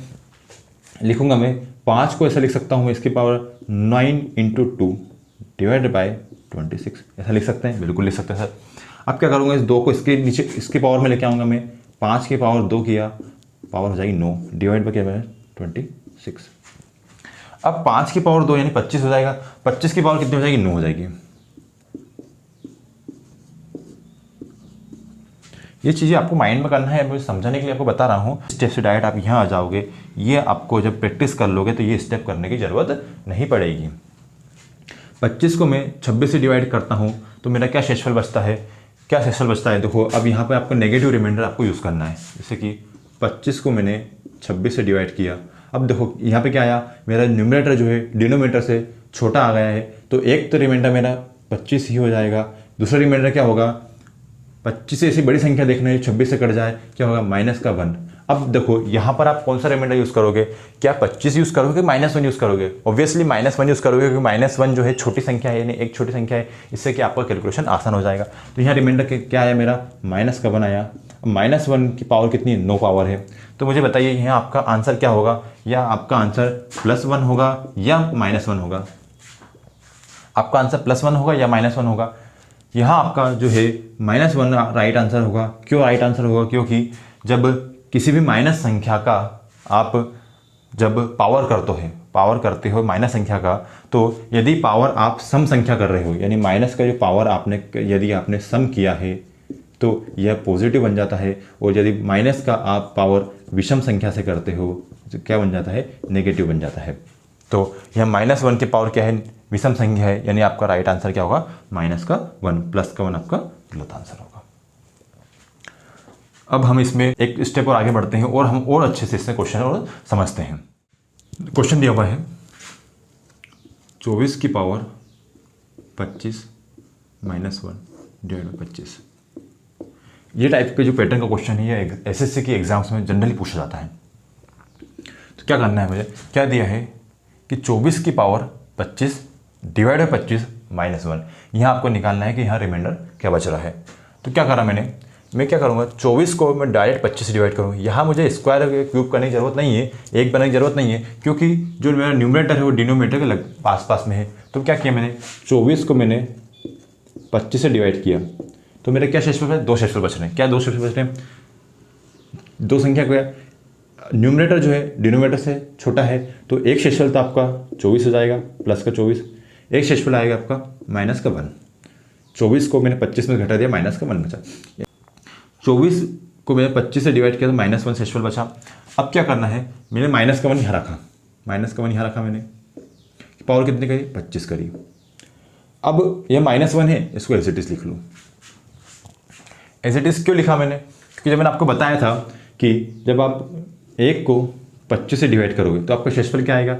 Speaker 1: लिखूंगा मैं 5 को ऐसा लिख सकता हूँ मैं, इसकी पावर 9 × 2 डिवाइड बाय 26, ऐसा लिख सकते हैं, बिल्कुल लिख सकते हैं सर। अब क्या करूँगा, इस 2 को इसके नीचे इसकी पावर में लेके आऊँगा मैं, 5 की पावर 2 किया, पावर हो जाएगी 9 डिवाइड बाय क्या है 26। अब 5 की पावर 2 यानी 25 हो जाएगा, 25 की पावर कितनी हो जाएगी, 9 हो जाएगी। ये चीज़ें आपको माइंड में करना है, मुझे समझाने के लिए आपको बता रहा हूँ। स्टेप से डायरेक्ट आप यहाँ आ जाओगे, ये आपको जब प्रैक्टिस कर लोगे तो ये स्टेप करने की ज़रूरत नहीं पड़ेगी। 25 को मैं 26 से डिवाइड करता हूँ तो मेरा क्या शेषफल बचता है, क्या शेषफल बचता है। देखो अब यहाँ पे आपको नेगेटिव रिमाइंडर आपको यूज़ करना है, जैसे कि 25 को मैंने 26 से डिवाइड किया। अब देखो यहाँ पे क्या आया, मेरा न्यूमरेटर जो है डिनोमिनेटर से छोटा आ गया है, तो एक तो रिमाइंडर मेरा 25 ही हो जाएगा। दूसरा रिमाइंडर क्या होगा, 25 से ऐसी बड़ी संख्या देखना है 26 से कट जाए, क्या होगा, -1। अब देखो यहाँ पर आप कौन सा रिमाइंडर यूज़ करोगे, क्या 25 यूज़ करोगे, -1 यूज़ करोगे। ऑब्वियसली -1 यूज़ करोगे, क्योंकि -1 जो है छोटी संख्या है, यानी एक छोटी संख्या है, इससे कि आपका कैलकुलेशन आसान हो जाएगा। तो यहाँ रिमाइंडर क्या आया मेरा, -1 आया। -1 की पावर कितनी है, 9 पावर है। तो मुझे बताइए यहाँ आपका आंसर क्या होगा, या आपका आंसर +1 होगा या -1 होगा। आपका आंसर +1 होगा या -1 होगा। यहाँ आपका जो है -1 राइट आंसर होगा। क्यों राइट आंसर होगा, क्योंकि जब किसी भी माइनस संख्या का आप जब पावर करते हो माइनस संख्या का, तो यदि पावर आप सम संख्या कर रहे हो, यानी माइनस का जो पावर आपने यदि आपने सम किया है तो यह पॉजिटिव बन जाता है, और यदि माइनस का आप पावर विषम संख्या से करते हो तो क्या बन जाता है, नेगेटिव बन जाता है। तो यह -1 की पावर क्या है, विषम संख्या है, यानी आपका राइट आंसर क्या होगा, -1 +1 आपका गलत आंसर होगा। अब हम इसमें एक स्टेप और आगे बढ़ते हैं और हम और अच्छे से इससे क्वेश्चन और समझते हैं। क्वेश्चन दिया हुआ है 24 की पावर 25 -1 डिवाइड बाय 25। ये टाइप के जो पैटर्न का क्वेश्चन है ये एसएससी के एग्जाम्स में जनरली पूछा जाता है। तो क्या करना है मुझे, क्या दिया है कि 24 की पावर 25 डिवाइड बाय 25 -1, यहाँ आपको निकालना है कि यहाँ रिमाइंडर क्या बच रहा है। तो क्या करा मैं क्या करूँगा, 24 को मैं डायरेक्ट 25 से डिवाइड करूँ। यहाँ मुझे स्क्वायर क्यूब करने की जरूरत नहीं है, एक बनाने की जरूरत नहीं है, क्योंकि जो मेरा न्यूमरेटर है वो डिनोमिनेटर के पास में है। तो क्या किया मैंने, 24 को मैंने 25 से डिवाइड किया, तो मेरे क्या शेषफल है, 2 शेषफल बच रहे हैं। क्या 2 शेषफल बच रहे हैं, 2 संख्या को न्यूमरेटर जो है डिनोमिनेटर से छोटा है, तो एक शेषफल तो आपका 24 हो जाएगा, प्लस का 24, एक शेषफल आएगा आपका -1। 24 को मैंने 25 में घटा दिया, -1 बचा। 24 को मैंने 25 से डिवाइड किया तो -1 शेषफल बचा। अब क्या करना है, मैंने -1 यहाँ रखा, -1 यहाँ रखा मैंने, पावर कितनी करी, 25 करी। अब यह -1 है, इसको एज इट इज लिख लूँ। एज इट इज क्यों लिखा मैंने, क्योंकि जब मैंने आपको बताया था कि जब आप 1 को 25 से डिवाइड करोगे तो आपका शेषफल क्या आएगा,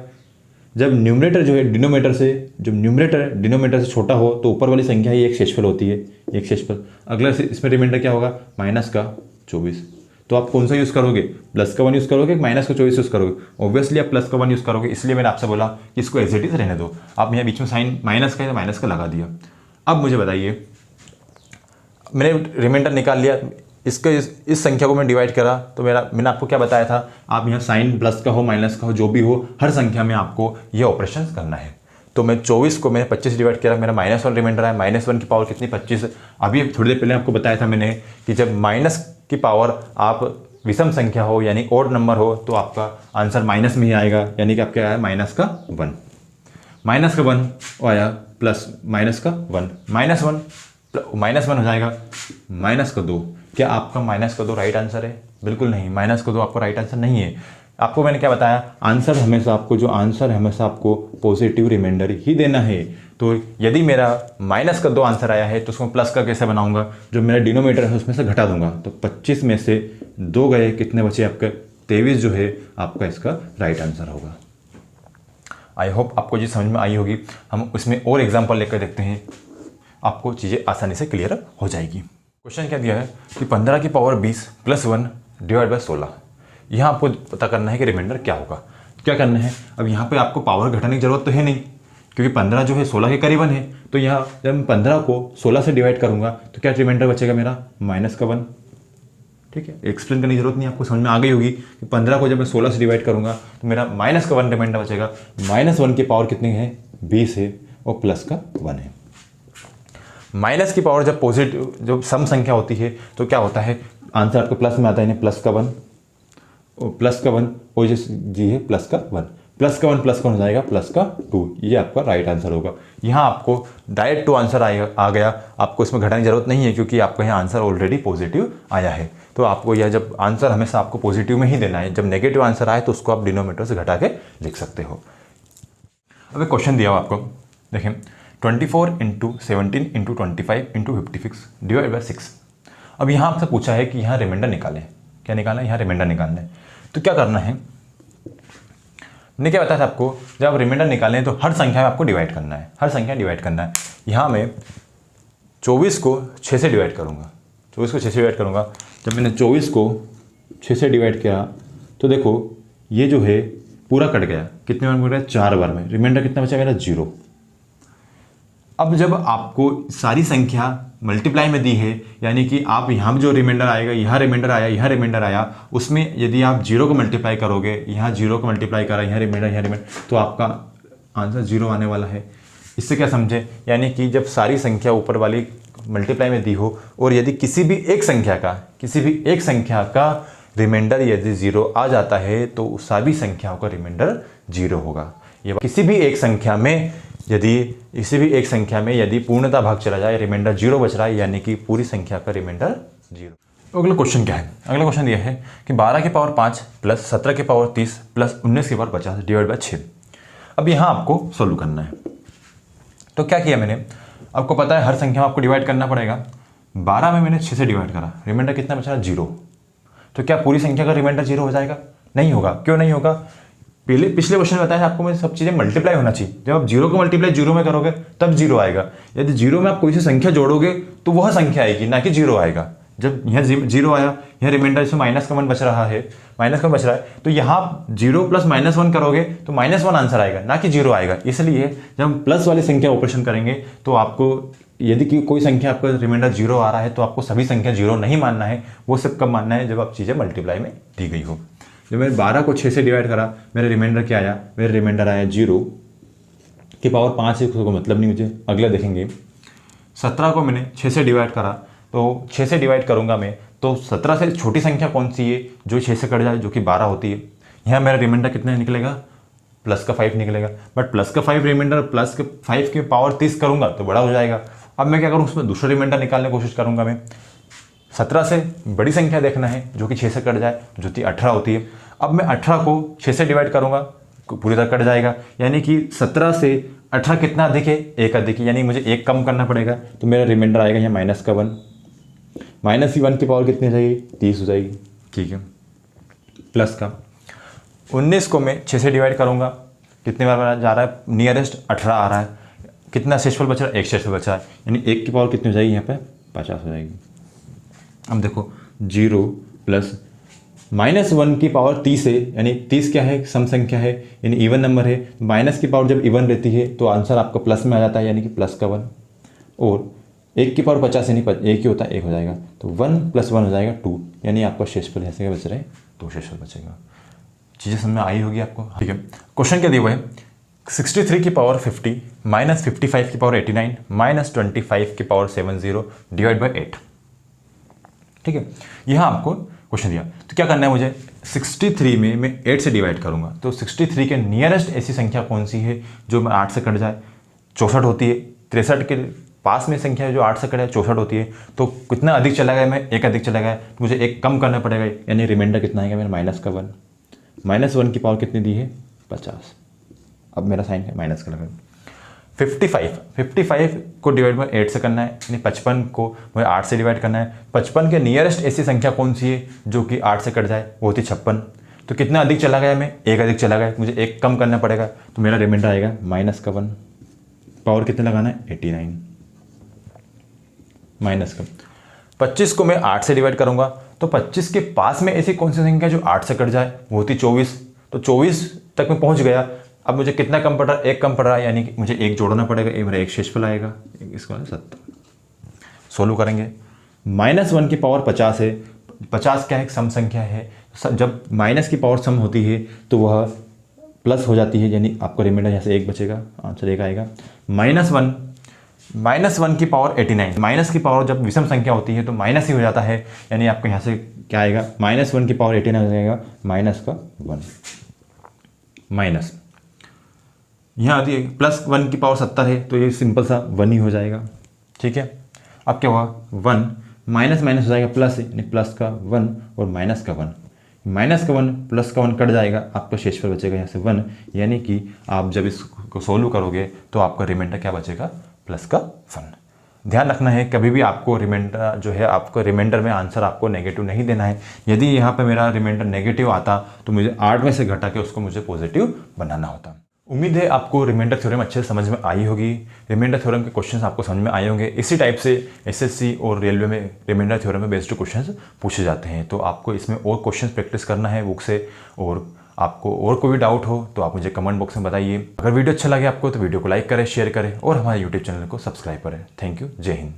Speaker 1: जब न्यूमरेटर जो है न्यूमरेटर डिनोमिनेटर से छोटा हो तो ऊपर वाली संख्या ही एक शेषफल होती है, एक शेषफल। अगला इसमें रिमाइंडर क्या होगा, माइनस का 24। तो आप कौन सा यूज़ करोगे, प्लस का 1 यूज़ करोगे, माइनस का 24 यूज़ करोगे? ऑब्वियसली आप प्लस का 1 यूज़ करोगे, इसलिए मैंने आपसे बोला कि इसको एज इट इज रहने दो। आप यहाँ बीच में साइन माइनस का है तो माइनस का लगा दिया। अब मुझे बताइए, मैंने रिमाइंडर निकाल लिया, इसके इस संख्या को मैं डिवाइड करा तो मैंने आपको क्या बताया था, आप यहाँ साइन प्लस का हो माइनस का हो जो भी हो, हर संख्या में आपको ये ऑपरेशन करना है। तो मैं 24 को मैंने 25 से डिवाइड किया, मेरा -1 रिमाइंडर आया। -1 की पावर कितनी, 25। अभी थोड़ी देर पहले आपको बताया था मैंने कि जब माइनस की पावर आप विषम संख्या हो यानी ओड नंबर हो तो आपका आंसर माइनस में ही आएगा, यानी कि आपका आया -1 -1 आया प्लस -1 -1 हो जाएगा -2। क्या आपका -2 राइट आंसर है? बिल्कुल नहीं, -2 आपका राइट आंसर नहीं है। आपको मैंने क्या बताया, आंसर हमेशा आपको पॉजिटिव रिमाइंडर ही देना है। तो यदि मेरा -2 आंसर आया है तो उसको प्लस का कैसे बनाऊंगा, जो मेरा डिनोमिनेटर है उसमें से घटा दूंगा। तो 25 में से 2 गए, कितने बचे आपके, 23 जो है आपका इसका राइट आंसर होगा। आई होप आपको जी समझ में आई होगी। हम उसमें और एग्जाम्पल लेकर देखते हैं, आपको चीज़ें आसानी से क्लियर हो जाएगी। क्वेश्चन क्या दिया है कि 15 की पावर 20 + 1 डिवाइड बाय 16। यहाँ आपको पता करना है कि रिमाइंडर क्या होगा। क्या करना है, अब यहाँ पे आपको पावर घटाने की जरूरत तो है नहीं, क्योंकि 15 जो है 16 के करीबन है। तो यहाँ जब मैं 15 को 16 से डिवाइड करूँगा तो क्या रिमाइंडर बचेगा मेरा, -1। ठीक है, एक्सप्लेन करने की जरूरत नहीं, आपको समझ में आ गई होगी कि 15 को जब मैं 16 से डिवाइड करूँगा तो मेरा -1 रिमाइंडर बचेगा। -1 की पावर कितनी है, 20 है, और प्लस का 1 है। माइनस की पावर जब पॉजिटिव, जब सम संख्या होती है तो क्या होता है, आंसर आपको प्लस में आता है, प्लस का 1 और जी है प्लस का 1 हो जाएगा प्लस का 2। ये आपका राइट आंसर होगा। यहाँ आपको डायरेक्ट 2 आंसर आ गया, आपको इसमें घटाने की जरूरत नहीं है क्योंकि आपका यहाँ आंसर ऑलरेडी पॉजिटिव आया है। तो आपको यह जब आंसर हमेशा आपको पॉजिटिव में ही देना है, जब नेगेटिव आंसर आए तो उसको आप डिनोमिनेटर से घटा के लिख सकते हो। अब एक क्वेश्चन दिया हुआ आपको, देखें 24 × 17 × 25 × 56 डिवाइड बाय 6। अब यहाँ आपसे पूछा है कि यहाँ रिमाइंडर निकालें। क्या निकालना है, यहाँ रिमाइंडर निकालना है। तो क्या करना है, मैंने क्या बताया था आपको, जब आप रिमाइंडर निकालें तो हर संख्या में आपको डिवाइड करना है, हर संख्या डिवाइड करना है। यहाँ मैं 24 को 6 से डिवाइड करूँगा, 24 को 6 से डिवाइड करूँगा। जब मैंने 24 को 6 से डिवाइड किया तो देखो ये जो है पूरा कट गया, कितने बार कट गया, 4 बार में। रिमाइंडर कितना बचा मेरा, 0। अब जब आपको सारी संख्या मल्टीप्लाई में दी है, यानी कि आप यहाँ जो रिमाइंडर आएगा, यहाँ रिमाइंडर आया, यहाँ रिमाइंडर आया, उसमें यदि आप 0 को मल्टीप्लाई करोगे, यहाँ 0 को मल्टीप्लाई करा, यहाँ रिमाइंडर, तो आपका आंसर 0 आने वाला है। इससे क्या समझे, यानी कि जब सारी संख्या ऊपर वाली मल्टीप्लाई में दी हो और यदि किसी भी एक संख्या का रिमाइंडर यदि 0 आ जाता है तो सभी संख्याओं का रिमाइंडर 0 होगा। ये किसी भी एक संख्या में यदि पूर्णता भाग चला जाए, रिमाइंडर 0 बच रहा है, यानी कि पूरी संख्या का रिमाइंडर 0। अगला क्वेश्चन क्या है, अगला क्वेश्चन दिया है कि 12 की पावर 5 + 17 की पावर 30 + 19 की पावर 50 डिवाइड बाय 6। अब यहाँ आपको सोल्व करना है। तो क्या किया मैंने, आपको पता है हर संख्या में आपको डिवाइड करना पड़ेगा। 12 में मैंने 6 से डिवाइड करा, रिमाइंडर कितना बचा, 0। तो क्या पूरी संख्या का रिमाइंडर 0 हो जाएगा, नहीं होगा। क्यों नहीं होगा, पिछले क्वेश्चन में बताया आपको, मैं सब चीज़ें मल्टीप्लाई होना चाहिए। जब आप 0 को मल्टीप्लाई 0 में करोगे तब 0 आएगा। यदि 0 में आप कोई सी संख्या जोड़ोगे तो वह संख्या आएगी, ना कि 0 आएगा। जब यहाँ 0 आया, यहाँ रिमाइंडर इसमें -1 बच रहा है, तो यहाँ 0 + -1 करोगे तो -1 आंसर आएगा, ना कि 0 आएगा। इसलिए जब हम प्लस वाली संख्या ऑपरेशन करेंगे तो आपको यदि कोई संख्या आपका रिमाइंडर 0 आ रहा है तो आपको सभी संख्या 0 नहीं मानना है। वो सब कब मानना है, जब आप चीज़ें मल्टीप्लाई में दी गई हो। जब मैंने 12 को 6 से डिवाइड करा, मेरा रिमाइंडर क्या आया, मेरा रिमाइंडर आया 0 की पावर 5 है, उसको मतलब नहीं मुझे। अगला देखेंगे 17 को मैंने 6 से डिवाइड करा, तो 6 से डिवाइड करूंगा मैं तो 17 से छोटी संख्या कौन सी है जो 6 से कट जाए, जो कि 12 होती है। यहाँ मेरा रिमाइंडर कितना निकलेगा, +5 निकलेगा। बट +5 रिमाइंडर +5 की पावर 30 करूंगा तो बड़ा हो जाएगा। अब मैं क्या करूँ, उसमें दूसरा रिमाइंडर निकालने की कोशिश करूंगा। मैं 17 से बड़ी संख्या देखना है जो कि 6 से कट जाए, जो कि 18 होती है। अब मैं 18 को 6 से डिवाइड करूंगा, पूरी तरह कट जाएगा, यानी कि 17 से 18 कितना अधिक है, 1 अधिक है, यानी मुझे 1 कम करना पड़ेगा। तो मेरा रिमाइंडर आएगा यहाँ -1 माइनस की 1 की पावर कितनी हो जाएगी, 30 हो जाएगी। ठीक है, प्लस का 19 को मैं 6 से डिवाइड करूँगा, कितने बार जा रहा है, नियरेस्ट 18 आ रहा है, कितना शेषफल बच रहा है, 1 शेषफल बचा है, यानी 1 की पावर कितनी हो जाएगी यहाँ पे, 50 हो जाएगी। अब देखो 0 प्लस -1 की पावर 30 है, यानी 30 क्या है, सम संख्या है, यानी इवन नंबर है। माइनस की पावर जब इवन रहती है तो आंसर आपका प्लस में आ जाता है, यानी कि प्लस का 1। और 1 की पावर 50 यानी 1 ही होता है, 1 हो जाएगा, तो 1 + 1 हो जाएगा 2, यानी आपका शेषफल ऐसे क्या बच रहा है, 2 शेषफल बचेगा। चीज़ें समझ में आई होगी आपको। ठीक है, क्वेश्चन क्या दिया हुआ है, 63 की पावर 50 -55 की पावर 89 -25 की पावर 70 डिवाइड बाई 8। ठीक है, यहाँ आपको क्वेश्चन दिया, तो क्या करना है मुझे, 63 में मैं 8 से डिवाइड करूंगा, तो 63 के नियरेस्ट ऐसी संख्या कौन सी है जो मैं 8 से कट जाए, 64 होती है। 63 के पास में संख्या है जो 8 से कट जाए, 64 होती है, तो कितना अधिक चला गया, मैं 1 अधिक चला गया, तो मुझे 1 कम करना पड़ेगा, यानी रिमाइंडर कितना आएगा मेरा, -1 -1 की पावर कितनी दी है, 50। अब मेरा साइन है माइनस का लगा। 55 को डिवाइड बाई 8 से करना है, यानी 55 को मुझे 8 से डिवाइड करना है। 55 के नियरेस्ट ऐसी संख्या कौन सी है जो कि 8 से कट जाए, वो होती 56। तो कितना अधिक चला गया, मैं 1 अधिक चला गया, मुझे 1 कम करना पड़ेगा, तो मेरा रिमाइंडर आएगा -1। पावर कितने लगाना है, 89 माइनस का 25 को मैं 8 से डिवाइड करूंगा, तो 25 के पास में ऐसी कौन सी संख्या जो 8 से कट जाए, वो होती 24। तो 24 तक मैं पहुंच गया, अब मुझे कितना कम पड़ रहा है, 1 कम पड़ रहा है, यानी कि मुझे 1 जोड़ना पड़ेगा, ये मेरा 1 शेषफल आएगा, इसका 70। सोल्व करेंगे, -1 की पावर 50 है, 50 क्या है, सम संख्या है, जब माइनस की पावर सम होती है तो वह प्लस हो जाती है, यानी आपको रिमाइंडर यहाँ से 1 बचेगा, आंसर 1 आएगा। -1 की पावर 89, माइनस की पावर जब विषम संख्या होती है तो माइनस ही हो जाता है, यानी आपको यहाँ से क्या आएगा, -1 की पावर 89 हो जाएगा, -1 माइनस, यहाँ आती है +1 की पावर 70 है, तो ये सिंपल सा 1 ही हो जाएगा। ठीक है, अब क्या हुआ, 1 माइनस माइनस हो जाएगा प्लस, यानी प्लस का 1 और माइनस का 1, माइनस का 1 प्लस का 1 कट जाएगा, आपका शेषफल बचेगा यहाँ से 1, यानी कि आप जब इसको सोल्व करोगे तो आपका रिमाइंडर क्या बचेगा, प्लस का 1। ध्यान रखना है, कभी भी आपको रिमाइंडर जो है, आपको रिमाइंडर में आंसर आपको नेगेटिव नहीं देना है। यदि यहाँ पे मेरा रिमाइंडर नेगेटिव आता तो मुझे 8 में से घटा के उसको मुझे पॉजिटिव बनाना होता। उम्मीद है आपको रिमाइंडर थ्योरम अच्छे से समझ में आई होगी। रिमाइंडर थ्योरम के क्वेश्चंस आपको समझ में आए होंगे। इसी टाइप से एसएससी और रेलवे में रिमाइंडर थ्योरम में बेस्ड क्वेश्चंस पूछे जाते हैं, तो आपको इसमें और क्वेश्चंस प्रैक्टिस करना है बुक से। और आपको और कोई भी डाउट हो तो आप मुझे कमेंट बॉक्स में बताइए। अगर वीडियो अच्छा लगे आपको तो वीडियो को लाइक करें, शेयर करें और हमारे यूट्यूब चैनल को सब्सक्राइब करें। थैंक यू, जय हिंद।